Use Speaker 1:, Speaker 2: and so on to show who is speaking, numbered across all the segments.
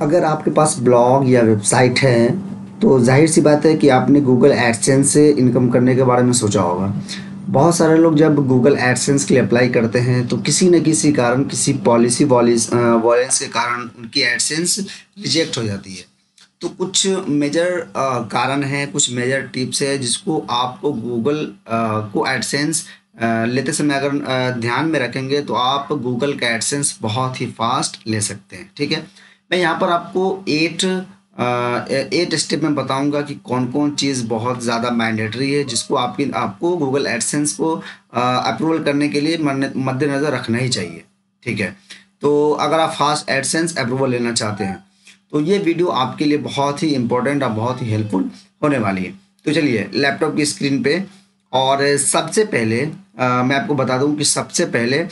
Speaker 1: अगर आपके पास ब्लॉग या वेबसाइट है तो जाहिर सी बात है कि आपने गूगल एडसेंस से इनकम करने के बारे में सोचा होगा। बहुत सारे लोग जब गूगल एडसेंस के लिए अप्लाई करते हैं तो किसी न किसी कारण, किसी पॉलिसी वॉलेंस के कारण उनकी एडसेंस रिजेक्ट हो जाती है। तो कुछ मेजर कारण हैं, कुछ मेजर टिप्स है जिसको आपको गूगल को एडसेंस लेते समय अगर ध्यान में रखेंगे तो आप गूगल का एडसेंस बहुत ही फास्ट ले सकते हैं। ठीक है, मैं यहाँ पर आपको एट स्टेप में बताऊंगा कि कौन कौन चीज़ बहुत ज़्यादा मैंडेटरी है जिसको आपको गूगल एडसेंस को अप्रूवल करने के लिए मद्देनज़र रखना ही चाहिए। ठीक है, तो अगर आप फास्ट एडसेंस अप्रूवल लेना चाहते हैं तो ये वीडियो आपके लिए बहुत ही इंपॉर्टेंट और बहुत ही हेल्पफुल होने वाली है। तो चलिए लैपटॉप की स्क्रीन पे, और सबसे पहले मैं आपको बता दूं कि सबसे पहले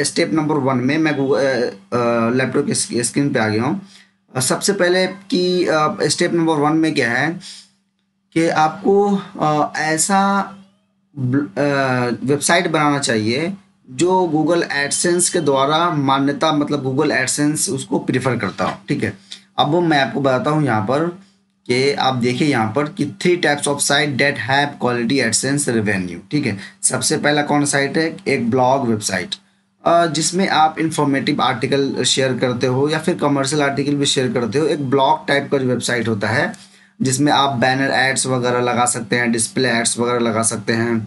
Speaker 1: स्टेप नंबर 1 में मैं गूगल लैपटॉप की स्क्रीन पे आ गया हूँ। सबसे पहले कि स्टेप नंबर 1 में क्या है कि आपको ऐसा वेबसाइट बनाना चाहिए जो गूगल एडसेंस के द्वारा मान्यता, मतलब गूगल एडसेंस उसको प्रीफर करता हो। ठीक है, अब वो मैं आपको बताता हूँ यहाँ पर कि आप देखिए यहाँ पर कि 3 types of site that have quality AdSense revenue. ठीक है, सबसे पहला कौन साइट है? एक ब्लॉग वेबसाइट जिसमें आप इंफॉर्मेटिव आर्टिकल शेयर करते हो या फिर कमर्शियल आर्टिकल भी शेयर करते हो। एक ब्लॉग टाइप का जो वेबसाइट होता है जिसमें आप बैनर एड्स वगैरह लगा सकते हैं, डिस्प्ले एड्स वगैरह लगा सकते हैं।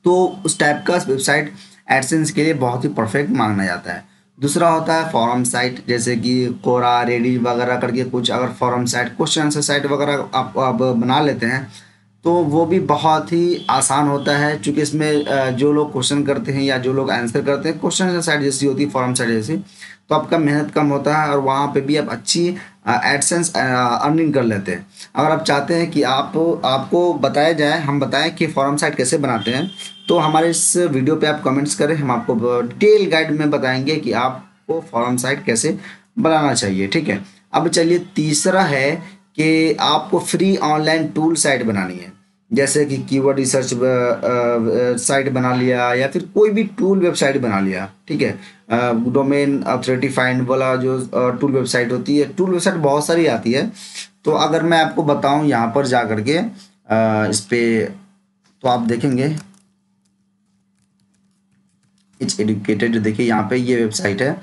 Speaker 1: तो उस टाइप का वेबसाइट एडसेंस के लिए बहुत ही परफेक्ट माना जाता है। दूसरा होता है फॉरम साइट, जैसे कि कोरा, रेडी वगैरह करके कुछ अगर forum site, question answer site वगैरह आप बना लेते हैं तो वो भी बहुत ही आसान होता है, क्योंकि इसमें जो लोग क्वेश्चन करते हैं या जो लोग आंसर करते हैं, क्वेश्चन आंसर साइट जैसी होती है, फॉरम साइट जैसी, तो आपका मेहनत कम होता है और वहाँ पे भी आप अच्छी एडसेंस अर्निंग कर लेते हैं। अगर आप चाहते हैं कि आपको बताया जाए, हम बताएं कि फॉरम साइट कैसे बनाते हैं, तो हमारे इस वीडियो पे आप कमेंट्स करें, हम आपको डिटेल गाइड में बताएंगे कि आपको फॉरम साइट कैसे बनाना चाहिए। ठीक है, अब चलिए तीसरा है कि आपको फ्री ऑनलाइन टूल साइट बनानी है, जैसे कि कीवर्ड रिसर्च साइट बना लिया या फिर कोई भी टूल वेबसाइट बना लिया। ठीक है, डोमेन अथॉरिटी फाइंड वाला जो टूल वेबसाइट होती है, टूल वेबसाइट बहुत सारी आती है। तो अगर मैं आपको बताऊं यहाँ पर जा करके इस पे, तो आप देखेंगे इट्स एडुकेटेड, देखिए यहाँ पे ये वेबसाइट है।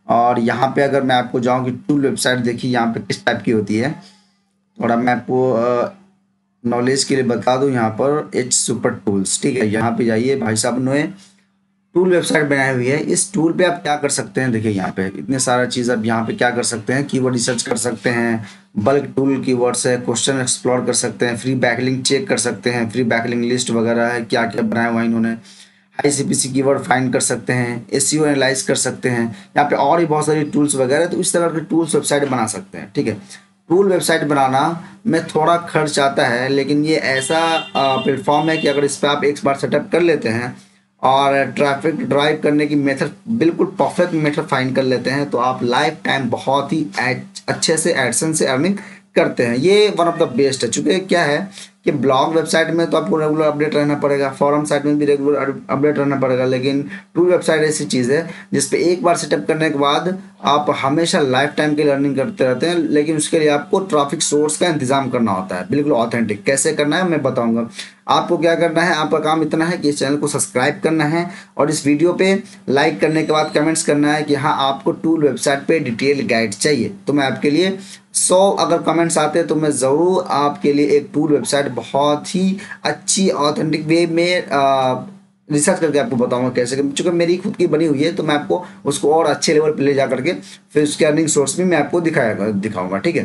Speaker 1: और यहाँ पे अगर मैं आपको जाऊँ कि टूल वेबसाइट देखिए यहाँ पे किस टाइप की होती है, थोड़ा मैं आपको नॉलेज के लिए बता दूं। यहाँ पर एच सुपर टूल्स, ठीक है, यहाँ पे जाइए, भाई साहब ने टूल वेबसाइट बनाई हुई है। इस टूल पे आप क्या कर सकते हैं, देखिए यहाँ पे इतने सारा चीज़ आप यहाँ पे क्या कर सकते हैं, कीवर्ड रिसर्च कर सकते हैं, बल्क टूल कीवर्ड्स है, क्वेश्चन एक्सप्लोर कर सकते हैं, फ्री बैकलिंक चेक कर सकते हैं, फ्री बैकलिंक लिस्ट वगैरह है, क्या क्या बनाया हुआ इन्होंने, हाई सीपीसी कीवर्ड फाइंड कर सकते हैं, एसईओ एनालाइज कर सकते हैं, यहाँ पे और भी बहुत सारी टूल्स वगैरह। तो इस तरह के टूल्स वेबसाइट बना सकते हैं। ठीक है, टूल वेबसाइट बनाना में थोड़ा खर्च आता है, लेकिन ये ऐसा प्लेटफॉर्म है कि अगर इस पर आप एक बार सेटअप कर लेते हैं और ट्रैफिक ड्राइव करने की मेथड बिल्कुल परफेक्ट मेथड फाइंड कर लेते हैं, तो आप लाइफ टाइम बहुत ही अच्छे से एडसेंस से अर्निंग करते हैं। ये वन ऑफ द बेस्ट है, चूँकि क्या है कि ब्लॉग वेबसाइट में तो आपको रेगुलर अपडेट रहना पड़ेगा, फॉरम साइट में भी रेगुलर अपडेट रहना पड़ेगा, लेकिन टूल वेबसाइट ऐसी चीज़ है जिस पे एक बार सेटअप करने के बाद आप हमेशा लाइफ टाइम के लिए अर्निंग करते रहते हैं। लेकिन उसके लिए आपको ट्रैफिक सोर्स का इंतजाम करना होता है, बिल्कुल ऑथेंटिक। कैसे करना है मैं बताऊंगा। आपको क्या करना है, आपका काम इतना है कि इस चैनल को सब्सक्राइब करना है और इस वीडियो पे लाइक करने के बाद कमेंट्स करना है कि हाँ आपको टूल वेबसाइट पे डिटेल गाइड चाहिए। तो मैं आपके लिए 100 अगर कमेंट्स आते हैं तो मैं ज़रूर आपके लिए एक टूल वेबसाइट बहुत ही अच्छी ऑथेंटिक वे में रिसर्च करके आपको बताऊंगा कैसे, चूँकि मेरी खुद की बनी हुई है तो मैं आपको उसको और अच्छे लेवल पे ले जा करके फिर उसके अर्निंग सोर्स भी मैं आपको दिखाऊंगा। ठीक है,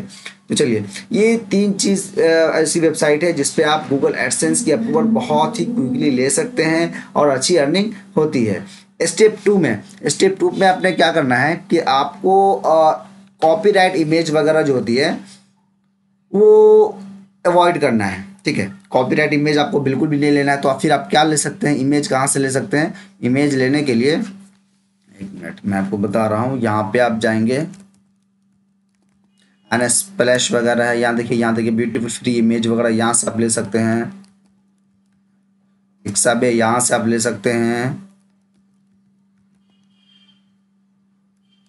Speaker 1: तो चलिए ये 3 चीज़ ऐसी वेबसाइट है जिस पे आप गूगल एडसेंस की अप्रूवल बहुत ही क्विकली ले सकते हैं और अच्छी अर्निंग होती है। स्टेप 2 में आपने क्या करना है कि आपको कॉपीराइट इमेज वगैरह जो होती है वो अवॉइड करना है। ठीक है, कॉपीराइट इमेज आपको बिल्कुल भी नहीं लेना है। तो आप फिर आप क्या ले सकते हैं, इमेज कहाँ से ले सकते हैं? इमेज लेने के लिए एक मिनट मैं आपको बता रहा हूँ। यहाँ पे आप जाएंगे, एन स्प्लैश वगैरह है, यहाँ देखिए ब्यूटीफुल फ्री इमेज वगैरह यहाँ से आप ले सकते हैं। पिक्साबे यहाँ से आप ले सकते हैं।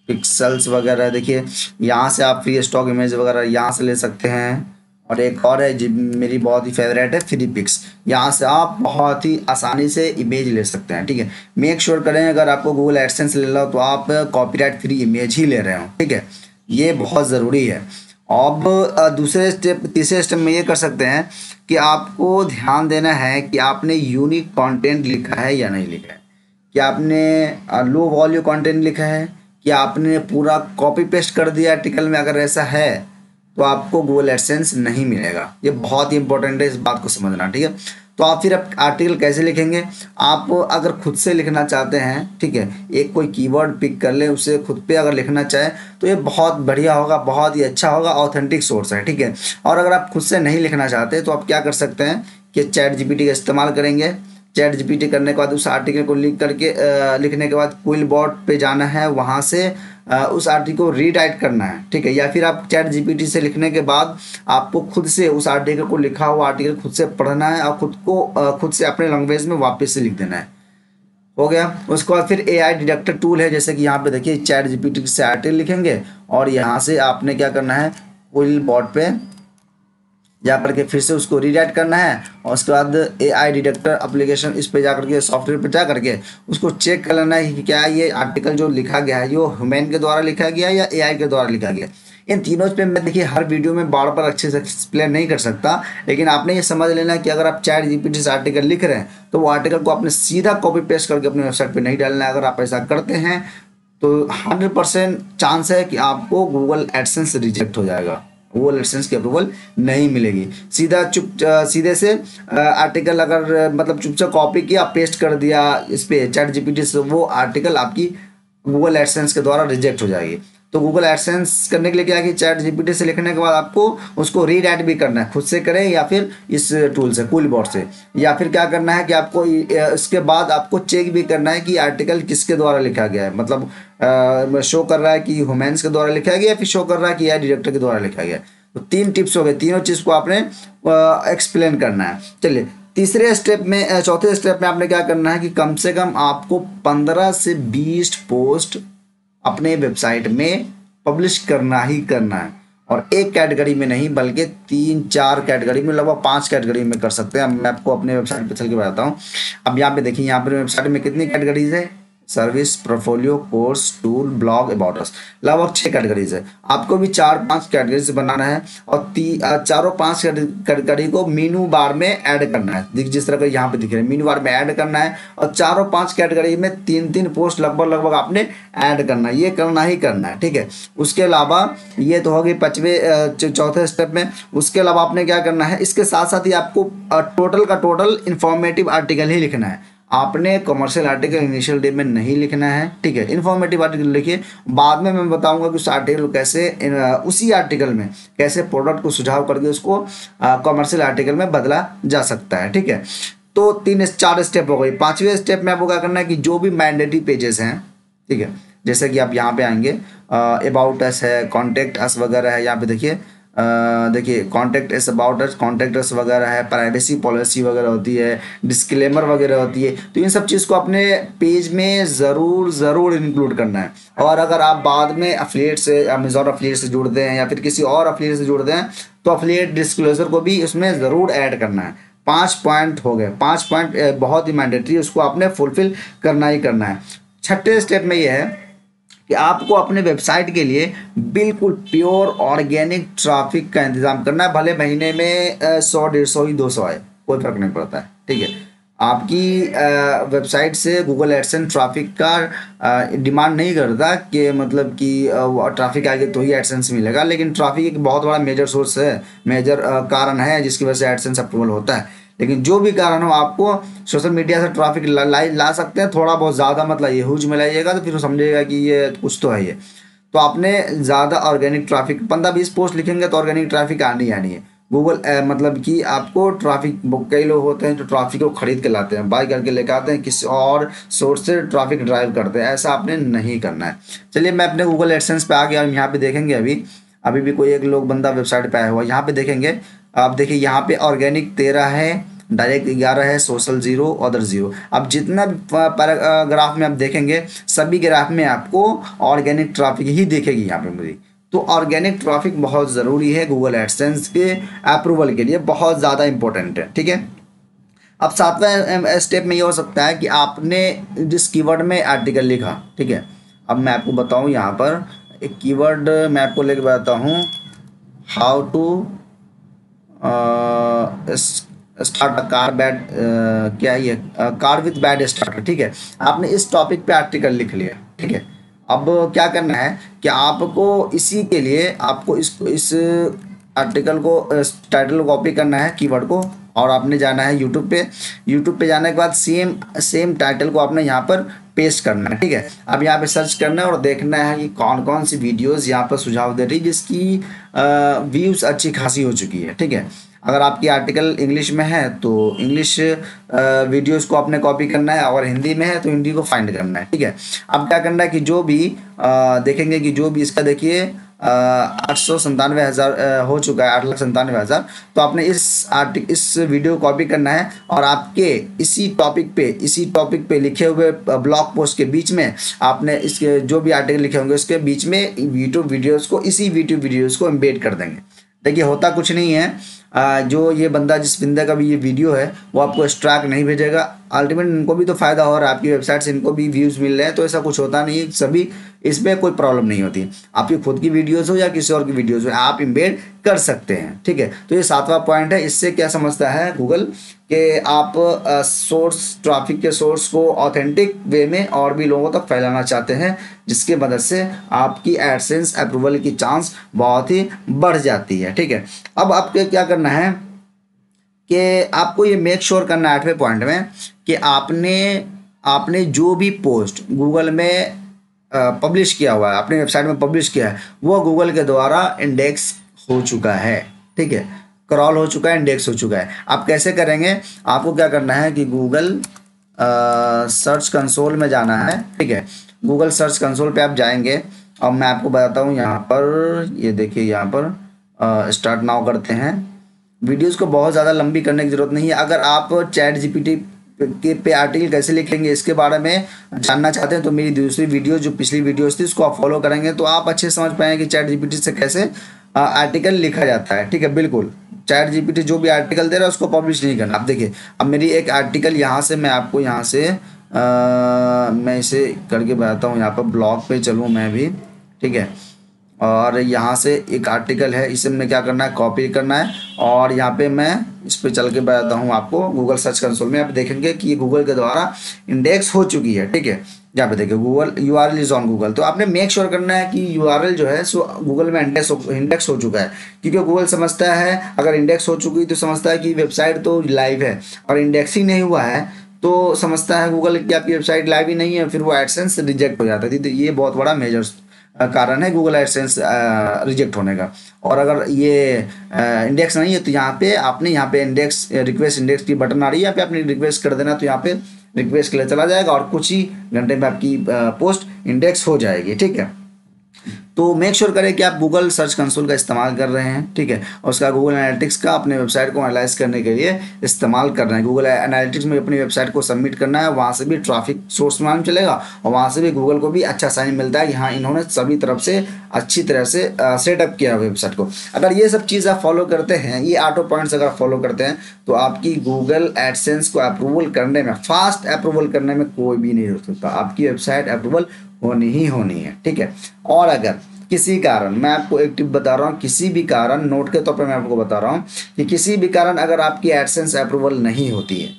Speaker 1: पिक्सल्स वगैरह, देखिए यहाँ से आप फ्री स्टॉक इमेज वगैरह यहाँ से ले सकते हैं। और एक और है जी मेरी बहुत ही फेवरेट है, फ्री पिक्स। यहाँ से आप बहुत ही आसानी से इमेज ले सकते हैं, ठीक है। मेक श्योर करें अगर आपको गूगल एडसेंस ले लो तो आप कॉपीराइट फ्री इमेज ही ले रहे हो, ठीक है। ये बहुत ज़रूरी है। अब दूसरे स्टेप तीसरे स्टेप में ये कर सकते हैं कि आपको ध्यान देना है कि आपने यूनिक कंटेंट लिखा है या नहीं लिखा है। कि आपने लो वॉल्यू कंटेंट लिखा है कि आपने पूरा कॉपी पेस्ट कर दिया आर्टिकल में। अगर ऐसा है तो आपको गूगल एडसेंस नहीं मिलेगा। ये बहुत ही इंपॉर्टेंट है, इस बात को समझना, ठीक है। तो आप फिर आर्टिकल कैसे लिखेंगे? आप अगर खुद से लिखना चाहते हैं, ठीक है, एक कोई कीवर्ड पिक कर ले, उसे खुद पे अगर लिखना चाहे तो ये बहुत बढ़िया होगा, बहुत ही अच्छा होगा, ऑथेंटिक सोर्स है, ठीक है। और अगर आप खुद से नहीं लिखना चाहते तो आप क्या कर सकते हैं कि चैट जीपीटी का इस्तेमाल करेंगे। चैट जीपीटी करने के बाद उस आर्टिकल को लिख करके लिखने के बाद क्विलबॉट पे जाना है, वहाँ से उस आर्टिकल को रीराइट करना है, ठीक है। या फिर आप चैट जीपीटी से लिखने के बाद आपको खुद से उस आर्टिकल को, लिखा हुआ आर्टिकल खुद से पढ़ना है और खुद से अपने लैंग्वेज में वापस से लिख देना है। हो गया। उसके बाद फिर एआई डिटेक्टर टूल है, जैसे कि यहाँ पे देखिए चैट जीपीटी से आर्टिकल लिखेंगे और यहाँ से आपने क्या करना है, क्विलबॉट पे जा करके फिर से उसको रीराइट करना है। और उसके बाद एआई डिटेक्टर एप्लीकेशन, इस पे जा करके सॉफ्टवेयर पे जा करके उसको चेक कर लेना है कि क्या ये आर्टिकल जो लिखा गया है ये ह्यूमन के द्वारा लिखा गया है या एआई के द्वारा लिखा गया। इन तीनों पे मैं देखिए हर वीडियो में बार बार अच्छे से एक्सप्लेन नहीं कर सकता, लेकिन आपने ये समझ लेना कि अगर आप चैट जीपीटी से आर्टिकल लिख रहे हैं तो वो आर्टिकल को आपने सीधा कॉपी पेस्ट करके अपने वेबसाइट पर नहीं डालना है। अगर आप ऐसा करते हैं तो 100% चांस है कि आपको गूगल एडसेंस रिजेक्ट हो जाएगा, गूगल एडसेंस की अप्रूवल नहीं मिलेगी। सीधे से आर्टिकल अगर मतलब चुपचाप कॉपी किया, पेस्ट कर दिया इस पे चैट जीपीटी से, वो आर्टिकल आपकी गूगल एडसेंस के द्वारा रिजेक्ट हो जाएगी। तो गूगल एडसेंस करने के लिए क्या कि चैट जीपीटी से लिखने के बाद आपको उसको रीराइट भी करना है, खुद से करें या फिर इस टूल से, क्विलबॉट से। या फिर क्या करना है कि आपको इसके बाद आपको चेक भी करना है कि आर्टिकल किसके द्वारा लिखा गया है, मतलब शो कर रहा है कि ह्यूमन्स के द्वारा लिखा गया है, फिर शो कर रहा है कि एआई डिटेक्टर के द्वारा लिखा गया है। तो 3 टिप्स हो गए, तीनों चीज़ को आपने एक्सप्लेन करना है। चलिए तीसरे स्टेप में, चौथे स्टेप में आपने क्या करना है कि कम से कम आपको 15 से 20 पोस्ट अपने वेबसाइट में पब्लिश करना ही करना है। और एक कैटेगरी में नहीं बल्कि 3-4 कैटेगरी में, लगभग 5 कैटेगरी में कर सकते हैं। मैं आपको अपने वेबसाइट पे चल के बताता हूँ। अब यहाँ पे देखिए, यहाँ पर वेबसाइट में कितनी कैटेगरीज है, service, portfolio, course, tool, blog, about us, लगभग 6 कैटेगरीज है। आपको भी 4-5 कैटेगरी से बनाना है और चारों 5 कैटेगरी को मेनू बार में ऐड करना है। जिस तरह का यहाँ पे दिख रहा है, मेनू बार में ऐड करना है और चारों 5 कैटेगरी में 3-3 पोस्ट लगभग आपने ऐड करना है, ये करना ही करना है, ठीक है। उसके अलावा ये तो होगी चौथे स्टेप में। उसके अलावा आपने क्या करना है, इसके साथ साथ ही आपको टोटल का टोटल इंफॉर्मेटिव आर्टिकल ही लिखना है। आपने कमर्शियल आर्टिकल इनिशियल डे में नहीं लिखना है, ठीक है। इन्फॉर्मेटिव आर्टिकल लिखिए, बाद में मैं बताऊंगा कि उस आर्टिकल कैसे उसी आर्टिकल में कैसे प्रोडक्ट को सुझाव करके उसको कमर्शियल आर्टिकल में बदला जा सकता है, ठीक है। तो 3-4 स्टेप हो गई। 5वें स्टेप में आपको क्या करना है कि जो भी मैंडेटरी पेजेस हैं, ठीक है, जैसे कि आप यहाँ पे आएंगे, अबाउट अस है, कॉन्टेक्ट अस वगैरह है। यहाँ पे देखिए contact us, about us, contact us वगैरह है, प्राइवेसी पॉलिसी वगैरह होती है, डिस्क्लेमर वगैरह होती है। तो इन सब चीज़ को अपने पेज में ज़रूर इंक्लूड करना है। और अगर आप बाद में अफिलिएट से, अमेजॉन अफिलिएट से जुड़ते हैं या फिर किसी और अफिलिएट से जुड़ते हैं तो अफिलिएट डिस्क्लोजर को भी उसमें ज़रूर ऐड करना है। 5 पॉइंट हो गए, 5 पॉइंट बहुत ही मैंडेटरी, उसको आपने फुलफिल करना ही करना है। 6ठे स्टेप में ये है कि आपको अपने वेबसाइट के लिए बिल्कुल प्योर ऑर्गेनिक ट्रैफिक का इंतजाम करना है। भले महीने में 100-150 ही 200 आए, कोई फर्क नहीं पड़ता है, ठीक है। आपकी वेबसाइट से गूगल एडसेंस ट्रैफिक का डिमांड नहीं करता कि मतलब कि ट्रैफिक आएगी तो ही एडसेंस मिलेगा, लेकिन ट्रैफिक एक बहुत बड़ा मेजर सोर्स है, मेजर कारण है जिसकी वजह से एडसेंस अप्रूवल होता है। लेकिन जो भी कारण हो, आपको सोशल मीडिया से ट्रैफिक ला सकते हैं, थोड़ा बहुत, ज़्यादा मतलब ये ह्यूज में लाइएगा तो फिर वो समझिएगा कि ये कुछ तो है ये। तो आपने ज़्यादा ऑर्गेनिक ट्रैफिक 15-20 पोस्ट लिखेंगे तो ऑर्गेनिक ट्रैफिक आनी है। गूगल मतलब कि आपको ट्रैफिक, कई लोग होते हैं जो ट्रैफिक को खरीद के लाते हैं, बाई करके लेकर आते हैं, किसी और सोर्स से ट्रैफिक ड्राइव करते हैं, ऐसा आपने नहीं करना है। चलिए मैं अपने गूगल एडसेंस पे आ गया, हम यहाँ पे देखेंगे अभी भी कोई एक लोग बंदा वेबसाइट पे आया हुआ है, यहाँ पे देखेंगे आप, देखिए यहाँ पे ऑर्गेनिक 13 है डायरेक्ट 11 है, सोशल 0, अदर 0। अब जितना भी पैराग्राफ में आप देखेंगे सभी ग्राफ में आपको ऑर्गेनिक ट्रैफिक ही दिखेगी यहाँ पे मुझे। तो ऑर्गेनिक ट्रैफिक बहुत ज़रूरी है गूगल एडसेंस के अप्रूवल के लिए, बहुत ज़्यादा इंपॉर्टेंट है। ठीक है, अब 7वां स्टेप में ये हो सकता है कि आपने जिस कीवर्ड में आर्टिकल लिखा, ठीक है, अब मैं आपको बताऊं यहाँ पर एक कीवर्ड मैं आपको लेके बताता हूँ, how to start a car bed, क्या ये कार विथ बैड स्टार्टर। ठीक है, आपने इस टॉपिक पे आर्टिकल लिख लिया। ठीक है, अब क्या करना है कि आपको इसी के लिए आपको इस आर्टिकल को टाइटल कॉपी करना है कीवर्ड को, और आपने जाना है यूट्यूब पे। यूट्यूब पे जाने के बाद सेम टाइटल को आपने यहाँ पर पेस्ट करना है। ठीक है, अब यहाँ पे सर्च करना है और देखना है कि कौन कौन सी वीडियोस यहाँ पर सुझाव दे रही जिसकी व्यूज़ अच्छी खासी हो चुकी है। ठीक है, अगर आपकी आर्टिकल इंग्लिश में है तो इंग्लिश वीडियोस को आपने कॉपी करना है, और हिंदी में है तो हिंदी को फाइंड करना है। ठीक है, अब क्या करना है कि जो भी देखेंगे कि जो भी इसका देखिए 897,000 हो चुका है, 8,97,000। तो आपने इस वीडियो को कॉपी करना है और आपके इसी टॉपिक पे लिखे हुए ब्लॉग पोस्ट के बीच में आपने इसके जो भी आर्टिकल लिखे होंगे उसके बीच में यूट्यूब वीडियोज़ को एम्बेड कर देंगे। देखिए होता कुछ नहीं है, जो ये बंदा जिस बंदे का भी ये वीडियो है वो आपको स्ट्राइक नहीं भेजेगा। अल्टीमेट इनको भी तो फ़ायदा हो रहा है, आपकी वेबसाइट से इनको भी व्यूज़ मिल रहे हैं, तो ऐसा कुछ होता नहीं है, सभी इसमें कोई प्रॉब्लम नहीं होती। आपकी खुद की वीडियोज़ हो या किसी और की वीडियोज़ हो, आप इम्बेड कर सकते हैं। ठीक है, तो ये 7वां पॉइंट है। इससे क्या समझता है गूगल कि आप ट्रैफिक के सोर्स को ऑथेंटिक वे में और भी लोगों तक फैलाना चाहते हैं, जिसके मदद से आपकी एडसेंस अप्रूवल की चांस बहुत ही बढ़ जाती है। ठीक है, अब आपको क्या करना है कि आपको ये मेक श्योर करना है 8वें पॉइंट में कि आपने जो भी पोस्ट गूगल में पब्लिश किया हुआ है, अपनी वेबसाइट में पब्लिश किया है, वो गूगल के द्वारा इंडेक्स हो चुका है। ठीक है, क्रॉल हो चुका है, इंडेक्स हो चुका है। आप कैसे करेंगे, आपको क्या करना है कि गूगल सर्च कंसोल में जाना है। ठीक है, गूगल सर्च कंसोल पे आप जाएंगे और मैं आपको बताता हूँ यहाँ पर, ये देखिए यहाँ पर स्टार्ट नाउ करते हैं। वीडियोस को बहुत ज़्यादा लंबी करने की ज़रूरत नहीं है। अगर आप चैट जीपीटी पे आर्टिकल कैसे लिखेंगे इसके बारे में जानना चाहते हैं तो मेरी दूसरी वीडियो जो पिछली वीडियोस थी उसको आप फॉलो करेंगे तो आप अच्छे समझ पाएंगे कि चैट जीपीटी से कैसे आर्टिकल लिखा जाता है। ठीक है, बिल्कुल चैट जीपीटी जो भी आर्टिकल दे रहा है उसको पब्लिश नहीं करना। अब देखिए, अब मेरी एक आर्टिकल यहाँ से मैं आपको यहाँ से मैं इसे करके बताता हूँ। यहाँ पर ब्लॉग पे चलूँ मैं भी, ठीक है, और यहाँ से एक आर्टिकल है, इसे मैं क्या करना है, कॉपी करना है, और यहाँ पे मैं इस पे चल के बताता हूँ आपको। गूगल सर्च कंसोल में आप देखेंगे कि ये गूगल के द्वारा इंडेक्स हो चुकी है। ठीक है, यहाँ पे देखिए Google URL is on Google. तो आपने मेक श्योर करना है कि URL जो है सो गूगल में इंडेक्स हो चुका है, क्योंकि गूगल समझता है अगर इंडेक्स हो चुकी तो समझता है कि वेबसाइट तो लाइव है, और इंडेक्सिंग नहीं हुआ है तो समझता है गूगल कि आपकी वेबसाइट लाइव ही नहीं है, फिर वो एडसेंस रिजेक्ट हो जाता है। तो ये बहुत बड़ा मेजर कारण है गूगल एडसेंस रिजेक्ट होने का। और अगर ये इंडेक्स नहीं है तो यहाँ पे आपने इंडेक्स रिक्वेस्ट इंडेक्स की बटन आ रही है, यहाँ पे आपने रिक्वेस्ट कर देना, तो यहाँ पे रिक्वेस्ट के लिए चला जाएगा और कुछ ही घंटे में आपकी पोस्ट इंडेक्स हो जाएगी। ठीक है, तो मेक श्योर करें कि आप गूगल सर्च कंसोल का इस्तेमाल कर रहे हैं। ठीक है, और उसका गूगल एनालिटिक्स का अपने वेबसाइट को एनालाइज करने के लिए इस्तेमाल कर रहे हैं। गूगल एनालिटिक्स में अपनी वेबसाइट को सबमिट करना है, वहाँ से भी ट्रैफिक सोर्स मालूम चलेगा और वहाँ से भी गूगल को भी अच्छा साइन मिलता है कि हाँ इन्होंने सभी तरफ से अच्छी तरह से सेटअप किया है वेबसाइट को। अगर ये सब चीज़ आप फॉलो करते हैं, ये 8 पॉइंट्स अगर फॉलो करते हैं तो आपकी गूगल एडसेंस को अप्रूवल करने में, फास्ट अप्रूवल करने में कोई भी नहीं रोक सकता। आपकी वेबसाइट अप्रूवल होनी ही होनी है। ठीक है, और अगर किसी कारण, मैं आपको एक टिप बता रहा हूँ, किसी भी कारण, नोट के तौर पर मैं आपको बता रहा हूँ कि किसी भी कारण अगर आपकी एडसेंस अप्रूवल नहीं होती है,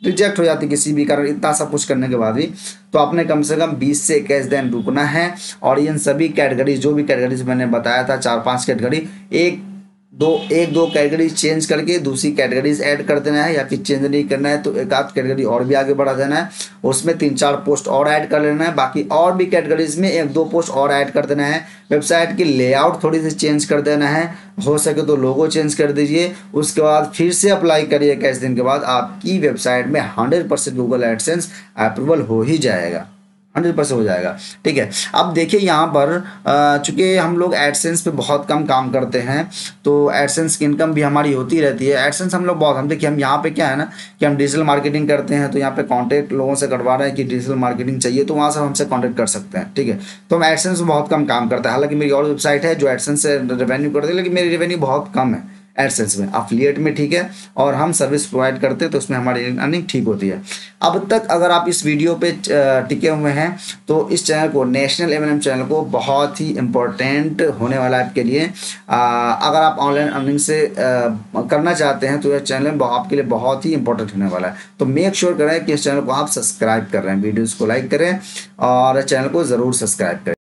Speaker 1: रिजेक्ट हो जाती है किसी भी कारण, इतना सब कुछ करने के बाद भी, तो आपने कम से कम 20 से 21 दिन रुकना है। और इन सभी कैटेगरीज, जो भी कैटेगरीज मैंने बताया था 4-5 कैटेगरी, एक दो कैटेगरी चेंज करके दूसरी कैटेगरीज ऐड कर देना है, या फिर चेंज नहीं करना है तो एक आध कैटेगरी और भी आगे बढ़ा देना है, उसमें 3-4 पोस्ट और ऐड कर लेना है, बाकी और भी कैटेगरीज में 1-2 पोस्ट और ऐड कर देना है। वेबसाइट की लेआउट थोड़ी सी चेंज कर देना है, हो सके तो लोगो चेंज कर दीजिए। उसके बाद फिर से अप्लाई करिए 21 दिन के बाद, आपकी वेबसाइट में 100% गूगल एडसेंस अप्रूवल हो ही जाएगा। 100% हो जाएगा। ठीक है, अब देखिए यहाँ पर चूंकि हम लोग एडसेंस पे बहुत कम काम करते हैं, तो एडसेंस की इनकम भी हमारी होती रहती है। एडसेंस हम लोग बहुत, हम देखिए हम यहाँ पे क्या है ना कि हम डिजिटल मार्केटिंग करते हैं, तो यहाँ पे कॉन्टेक्ट लोगों से करवा रहे हैं कि डिजिटल मार्केटिंग चाहिए, तो वहाँ से हमसे कॉन्टेक्ट कर सकते हैं। ठीक है, तो हम एडसेंस में बहुत कम काम करते हैं। हालांकि मेरी और वेबसाइट है जो एडसेंस से रेवेन्यू करती है, लेकिन मेरी रेवेन्यू बहुत कम है एडसेंस में। अफिलिएट में ठीक है, और हम सर्विस प्रोवाइड करते हैं, तो उसमें हमारी अर्निंग ठीक होती है। अब तक अगर आप इस वीडियो पे टिके हुए हैं, तो इस चैनल को, नेशनल एमएनएम चैनल को, बहुत ही इम्पोर्टेंट होने वाला है आपके लिए। अगर आप ऑनलाइन अर्निंग से करना चाहते हैं, तो यह चैनल आपके लिए बहुत ही इंपॉर्टेंट होने वाला है। तो मेक श्योर करें कि इस चैनल को आप सब्सक्राइब कर रहे हैं, वीडियोज़ को लाइक करें और चैनल को ज़रूर सब्सक्राइब करें।